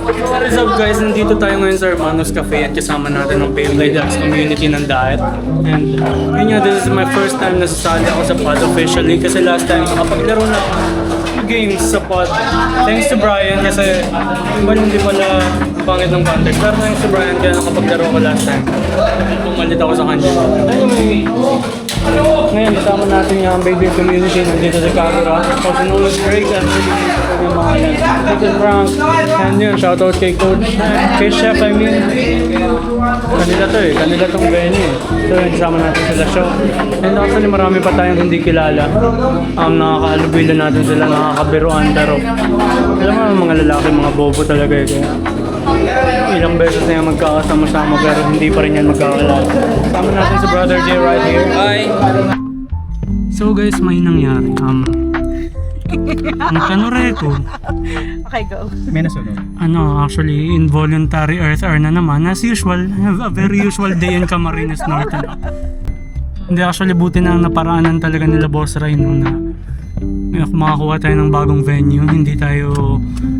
What is up guys? Nandito tayo ngayon sa Hermanos Cafe at kasama natin ang Beyblade X community ng Diet. And yun nga, this is my first time na sasali ako sa pod officially kasi last time nakapaglaro na ako ng games sa pod. Thanks to Brian kasi hindi pala pangit ng contact. Pero thanks to Brian kaya nakapaglaro ako last time. Pumalit ako sa kanya. Anyway, ngayon kasama natin yung Beyblade community nandito sa camera. So sinulog break at yung mga yan. This is Frank. And yun, shoutout kay Coach. Kay Chef, I mean. Kanila to eh. Kanila tong venue. So yun, kasama natin sila show. And actually marami pa tayong hindi kilala. Nakakahalubilan natin sila, nakakabiruan. Pero alam mo mga lalaki, mga bobo talaga eh. Kaya ilang beses na yung magkakasama-sama pero hindi pa rin yan magkakalala. Kasama natin si Brother J right here. Hi! So guys, may nangyari. Ang kanore ko. Okay, go. May nasunod. Actually, involuntary earth hour na naman. As usual, a very usual day in Camarines Norte. Hindi, actually, buti na naparaanan talaga nila Boss Rhino na makakuha tayo ng bagong venue.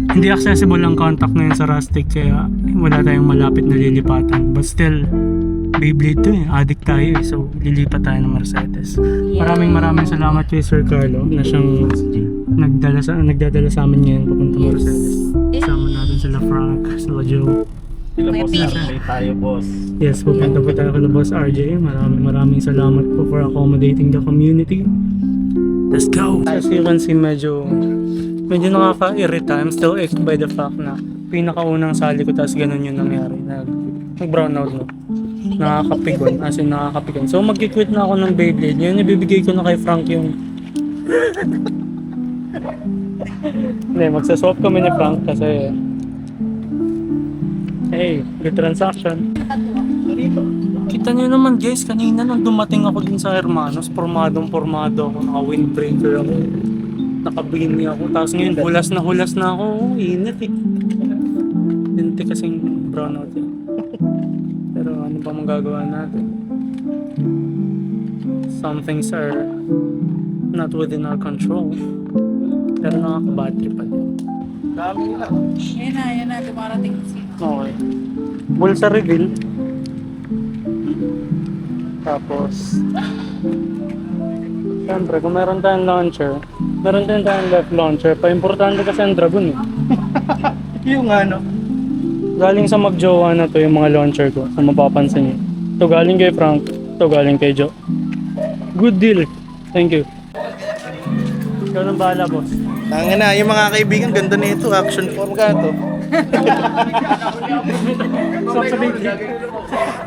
Hindi accessible ang contact ngayon sa Rustic kaya wala tayong malapit na lilipatan. But still, Beyblade to eh. Addict tayo eh. So, lilipat tayo ng Mercedes. Maraming salamat kay Sir Carlo na siyang nagdadala sa amin ngayon papunta Mercedes. Kasama natin sila Frank, sila Joe. Sila boss na tayo, boss. Yes, pupunta po tayo kay Boss RJ. Maraming salamat po for accommodating the community. Let's go! As you can see, medyo nakaka-irrita. I'm still icked by the fact na pinakaunang sali ko tapos ganun yung nangyari. Nag-brown out no. Nakakapigon. As in nakakapigon. So mag-quit na ako ng Beyblade. Yun ibibigay ko na kay Frank yung... Hindi, magsaswap kami ni Frank kasi... Hey, good transaction. Kita niyo naman guys, kanina nung dumating ako din sa Hermanos, pormadong ako, naka-windbreaker ako, naka-beanie ako, tapos ngayon hulas na ako, init eh. Hindi kasing brownout eh. Pero ano pa magagawa natin? Some things are not within our control. Pero nakaka-battery pa din. Dami na. Yan na, dumarating si... Okay. Bulsa reveal. Tapos, siyempre, kung meron tayong launcher, meron din tayong left launcher. Pa-importante kasi ang Dragon eh. Yung ano. Galing sa magjowa na to yung mga launcher ko, kung mapapansin niyo. Ito galing kay Frank, ito galing kay Joe. Good deal. Thank you. Ikaw nang bahala, boss. Tanga na, yung mga kaibigan, ganda na ito. Action form ka to.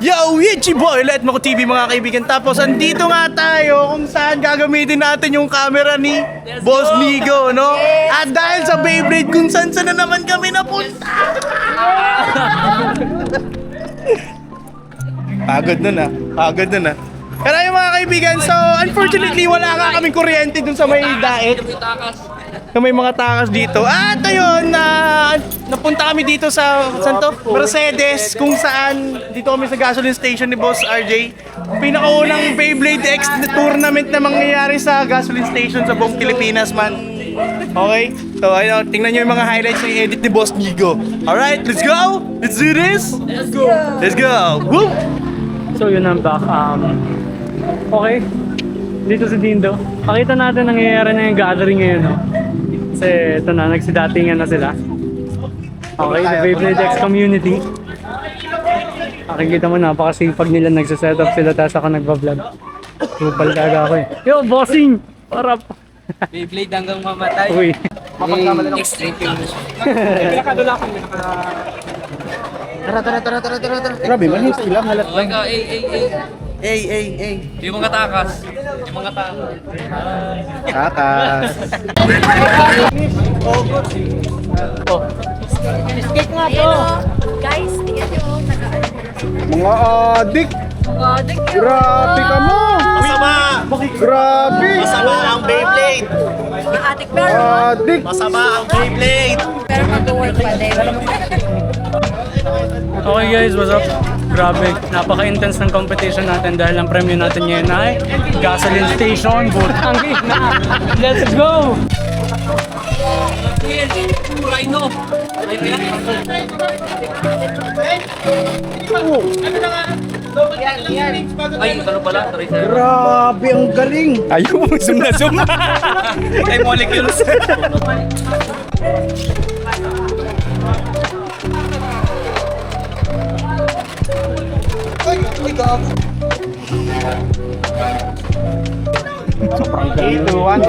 Yo, Itchy Boy! Let Mako TV mga kaibigan. Tapos andito nga tayo kung saan gagamitin natin yung camera ni Boss Nigo, no? At dahil sa Beyblade, kung saan na naman kami napunta! Pagod nun ah. Pero yung mga kaibigan, so unfortunately wala nga kaming kuryente dun sa may daet. May mga takas dito. At ayun, napunta kami dito sa saan to? Mercedes, kung saan dito kami sa gasoline station ni Boss RJ. Pinakaunang Beyblade X tournament na mangyayari sa gasoline station sa buong Pilipinas man. Okay? So ayun, tingnan nyo yung mga highlights ng edit ni Boss Nigo. Alright, let's go! Let's do this! Let's go! Woo! So yun ang back. Okay. Dito sa Dindo. Pakita natin nangyayari na yung gathering ngayon, no? Kasi ito na, nagsidatingan na sila. Okay, the Beyblade X community. Nakikita mo, napakasipag nila, nagsaset up sila tapos ako nagbablog. Kupal talaga ako eh. Yo, bossing! Parap! Beyblade hanggang mamatay. Uy. Extreme famous. Pinakadulakan mo. Tara. Grabe, manis ilang halat Okay ka, Hey. Yung mga takas. Takas. Skate nga to. Guys, tingnan nyo. Mga adik! Adik yun. Grabe ka mo! Masama! Grabe! Masama ang Beyblade! Adik pero. Adik! Masama ang Beyblade! Pero mag-work pa din. Okay guys, what's up? Grabe, napaka-intense ng competition natin dahil ang premyo natin ngayon ay gasoline station. Butang ina! Let's go! Rhino. Ay, ano pala? Sorry, sir. Grabe, ang galing. Ayun, zoom na zoom. Kay molecules. Sobrang galing. 3, 2, 1.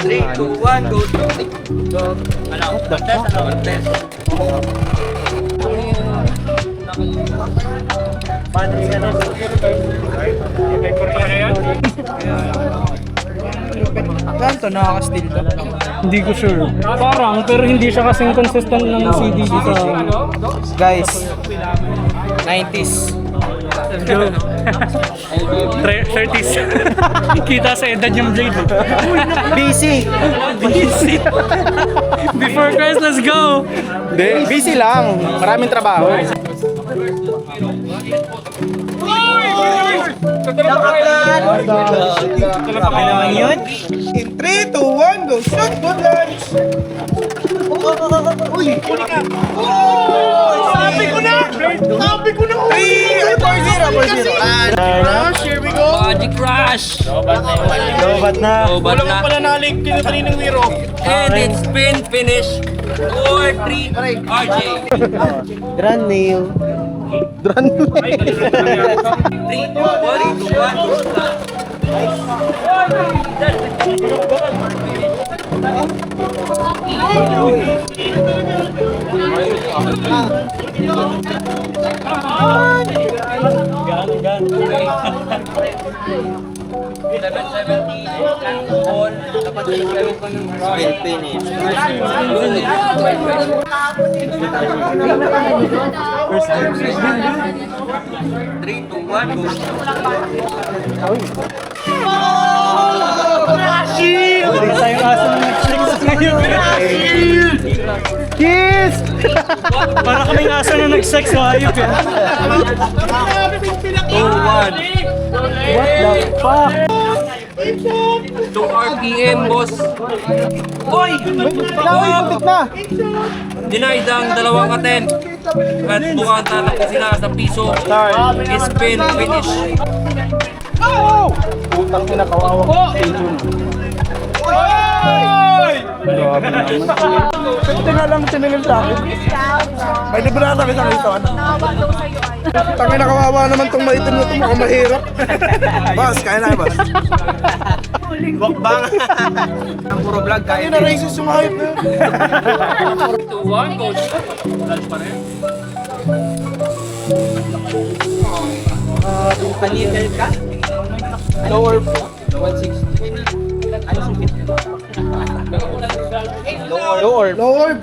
Three, two, one, go. Test. Ganto, nakaka-steal ka. Hindi ko sure. Parang, pero hindi siya kasing consistent ng CD dito. Guys, 90s. 30s. Kita sa edad yung Blade. Busy. Before Christ, let's go! Hindi, busy lang. Maraming trabaho. Grabe naman yun. In 3, 2, 1, go shoot! Good lunch! Uy! Sabi ko na! Sabi ko na! 3, 4-0. Crush, here we go! Magic Crush! Lobat na. Wala Wala pala nalig kinakaninang wiro. And it's been finished. 4-3 RJ. Grand nail. Grand nail. 3, 2, 1, go. Three, two, one, go. Tayong aso na nag-sex ngayon. Kiss! Para kaming aso na nag-sex, hayop yan. 2, 1. What the fuck? 2 RPM, boss. Hoy! Lapit na! Denied ang dalawang attempt. At mukhang tatakbo sila sa piso. Spin finish. Putang ina, kawawa. Grabe naman. Pwede nga lang sinilil sa akin. May librata kita ng ito. Tangin na kawawa naman tong maitim na ito. Mukhang mahirap. Boss, kaya na boss. Bakbang. Ang puro vlog, kaya na racist yung hype na yun. 2, 1, go. Panilal ka? Lower. 160. Lower. Lower.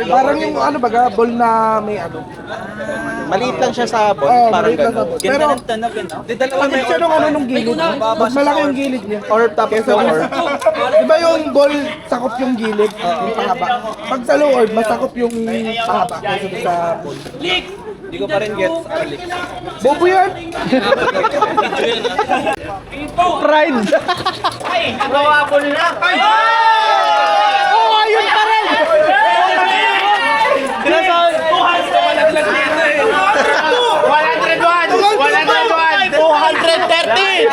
Parang yung ano baga, ball na may ano. Maliit lang siya sa ball. Oo, Parang maliit lang sa gano'n. ball. Pero, pag siya nung ano nung gilid, mas malaki yung gilid niya. Or top kesa lower. Diba yung ball, sakop yung gilid, yung pahaba. Pag sa lower, masakop yung pahaba kesa sa ball. Hindi ko pa rin gets. Bobo yan! Pride! Nawapol na! Oh, ayun pa rin! Sinasabi! 101! 230!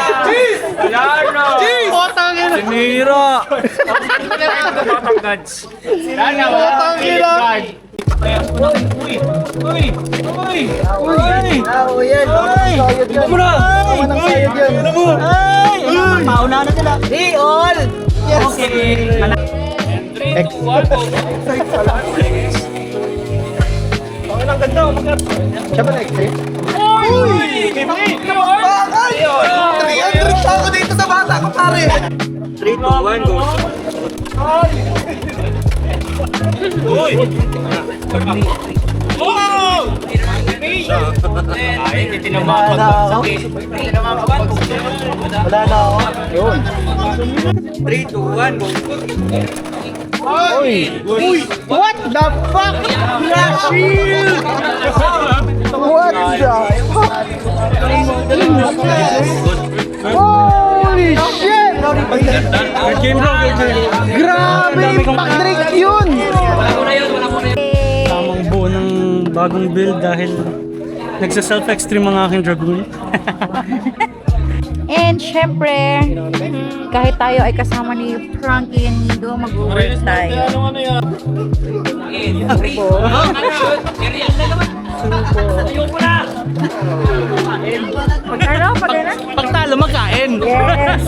Sinira! Putang ina! Mauna na sila. Hey, all! Yes! Ang ganda, umagat. Siya ba na-extreme? Uy! Bakal! 300 ako dito sa bata ko, pare! 3, 2, 1, go. Wala na ako. Yun. 3, 2, 1, go. What the fuck? Black Shield! What the fuck? Holy shit! Good game bro, good game. Grabe! Patrick yun! Tamang buo ng bagong build dahil nagsa-self-extreme ang aking Dragoon. And syempre, kahit tayo ay kasama ni Frankie and Nido, mag-work tayo. Pagkano? Pagkano? Pagtalo, magkain! Yes!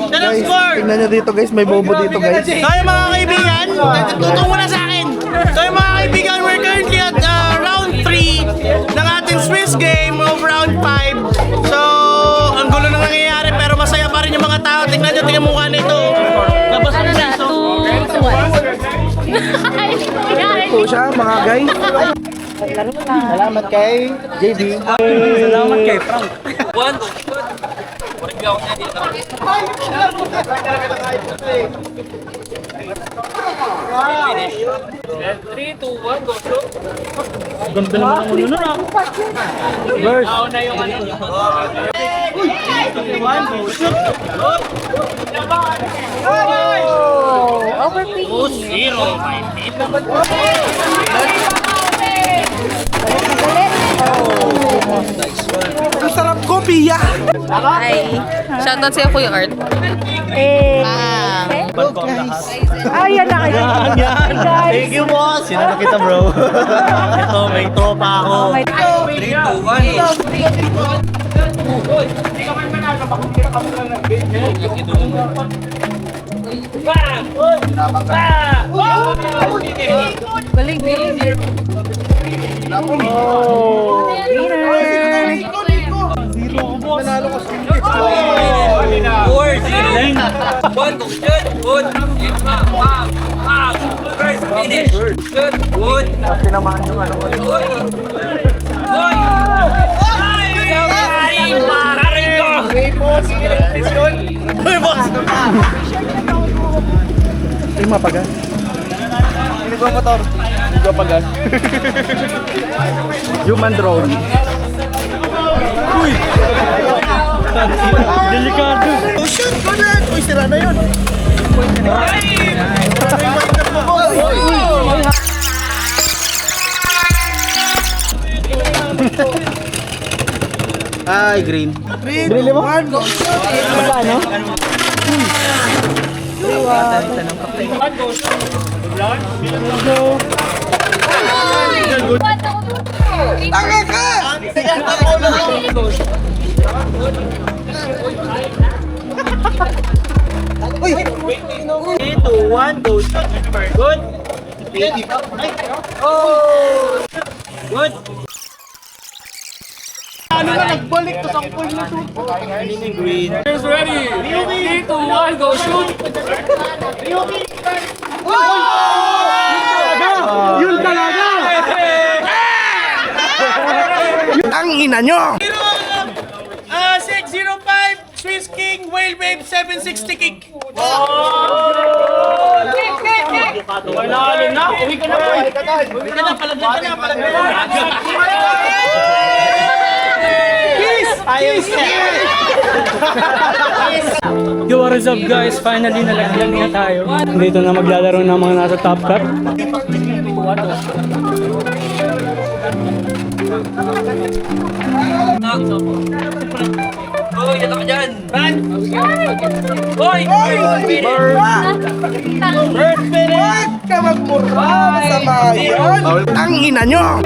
Guys, tingnan nyo dito guys, may bobo dito guys. So yung mga kaibigan, tutong muna sa akin. So yung mga kaibigan, we're currently at round 3 ng ating Swiss game of round 5. So, ang gulo na nangyayari pero masaya pa rin yung mga tao. Tingnan nyo, tingnan mukha nito. Tapos ano na, so... Ito siya mga guys. Salamat kay JB. Salamat kay Frank. One, good. Review ako na dito. Finish. 3, 2, 1, go shoot. Ganda naman ang ulo nun ah. Verse. Ako na yung ano. Oh, overpicking. Zero, my team. Ang sarap ko, Pia! Hi. Shoutout sa'yo, Kuya Art. Eh. Ay, yan na kayo. Yan! Guys. Thank you, boss! Sinano kita, bro. Ito, may tropa ako. Oh my 3, 2, 1. Galing, galing. Oh. Winner. 4, 0. 1, go shoot. Good. First finish. Good. Good. Pinamahan yung ano. Good. Good. Ay, pakarin ko. Uy, boss! Ay, mapagas. Hindi ko motor. Hindi ko pagas. Human drone. Uy! Delikado. Oh shit! Ganun! Uy, sira na yun! Ay, green. Green mo? Magkano? Tanga ka! Uy! 3, 2, 1, go shoot! Good! Oh! Good! Ano na, nagbalik to sa pool na to. Green. Here's ready. 3, 2, 1, go shoot. Yun talaga! Ang ina nyo! 605 Swiss King Whale Wave 760 kick. Wala na, uwi ka na po. Uwi ka na, palagyan ka na. Peace! Ayos na. Yo, what is up guys? Finally nalagyan na tayo. Dito na maglalaro ng mga nasa top cup. Hoy, dito ka dyan. Run! Hoy! First minute! Huwag ka magmura sa bayan! Ang ina nyo!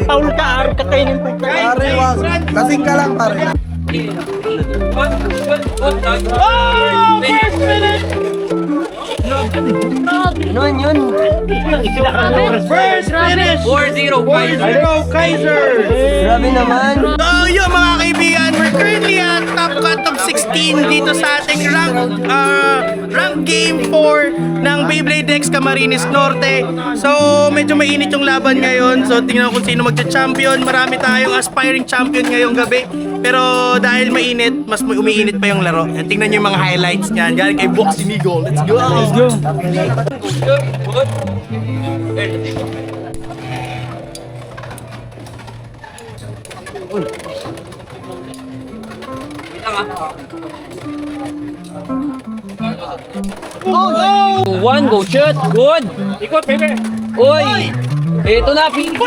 Paul ka, ari ka kainin po ka. Ari, wag. Lasing ka lang, pare. Oh! First minute! First finish! 4-0, guys. Kaiser! Grabe naman. So yun mga kaibigan, we're currently at top cut of 16 dito sa ating rank game 4 ng Beyblade X Camarines Norte. So medyo mainit yung laban ngayon. So tingnan kung sino magcha-champion. Marami tayong aspiring champion ngayong gabi. Pero dahil mainit, mas umiinit pa yung laro. Yan, tingnan nyo yung mga highlights niyan. Galing kay Boxing Eagle. Let's go! Let's go. One, go shoot. Good. Ikot, baby. Uy. Ito na, finish.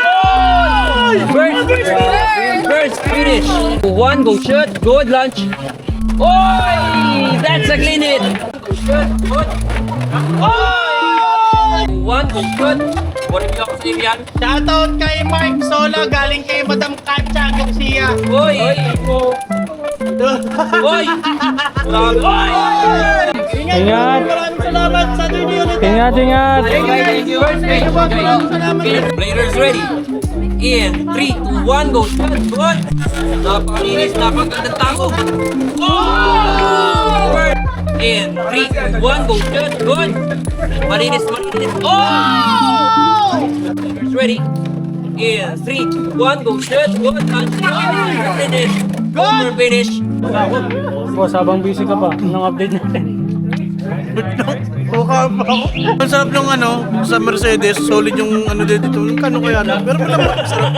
First finish. One, go shoot. Good lunch. Oy! That's a clean hit. Shoot. Good. One, go shoot. What if you ako sa yan? Shoutout kay Mark Sola, galing kay Madam Katcha Garcia. Oy! Oy! Ingat. Maraming salamat sa Saturday ulit. Ingat, ingat. Thank you guys. Maraming salamat. Players ready. In 3, 2, 1, go. Good. Napakalinis, napakagandang tako. Oh! In 3, 2, 1, go. Good. Malinis, malinis. Oh! Players ready. In 3, 2, 1, go. Good. Finish. Good. Finish. Boss, habang busy ka pa, nang update natin. Ang sarap nung sa Mercedes, solid yung dito. Kano kaya na? Pero wala pa, sarap.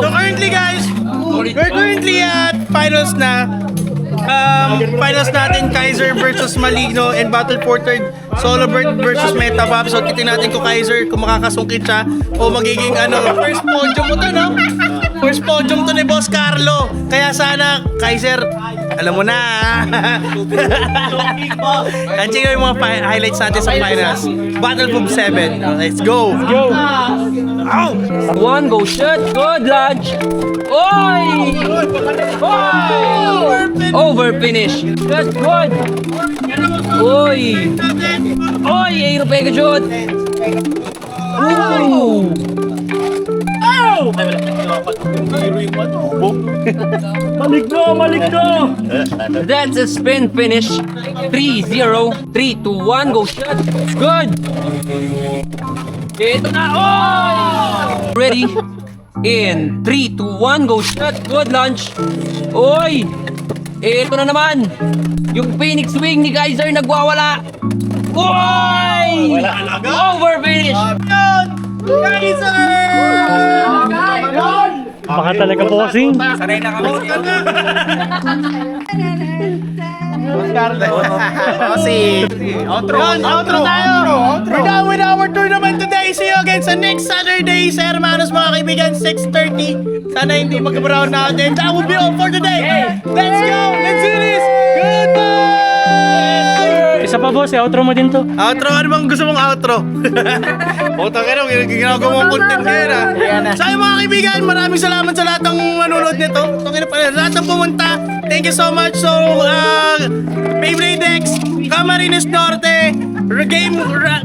So currently guys, we're currently at finals na. Finals natin, Kaiser versus Maligno and Battle for Third, Solobert versus Metapop. So titignan natin kung Kaiser, kung makakasungkit siya o magiging first podium mo to, no? First podium to ni Boss Carlo. Kaya sana, Kaiser, alam mo na. At check yung mga highlights natin sa finals. Battle for 7. Let's go. Go. Ow! One, go shoot. Good lunch. Oy! Oy! Over finish. That's good. Oy! Oy! Aero pega shoot. Ooh! Maligno. That's a spin finish. 3-0. 3, 2, 1, go shot. Good. Ito na. Oh! Ready? In 3, 2, 1, go shot. Good lunch. Oy! Ito na naman. Yung Phoenix Wing ni Kaiser nagwawala. Oy! Over finish. Kaiser! Baka talaga bossing. Sanay na kami. Outro tayo! We're done with our tournament today. See you again sa next Saturday sa Hermanos mga kaibigan, 6:30. Sana hindi mag-brown natin. That would be all for today. Let's go! Let's do this! Goodbye! Isa pa boss, outro mo din to. Outro? Ano bang gusto mong outro? Puta ka na, ginagawa mong content ngayon Sa iyo mga kaibigan, maraming salamat sa lahat ng manonood nito. Lahat ng pumunta. Thank you so much. So, Beyblade X, Camarines Norte,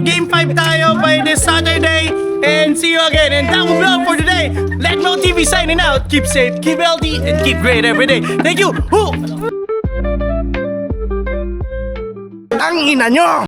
Game 5 tayo by this Saturday. And see you again. And that will be all for today. Letmo TV signing out. Keep safe, keep healthy, and keep great every day. Thank you. Ang ina nyo!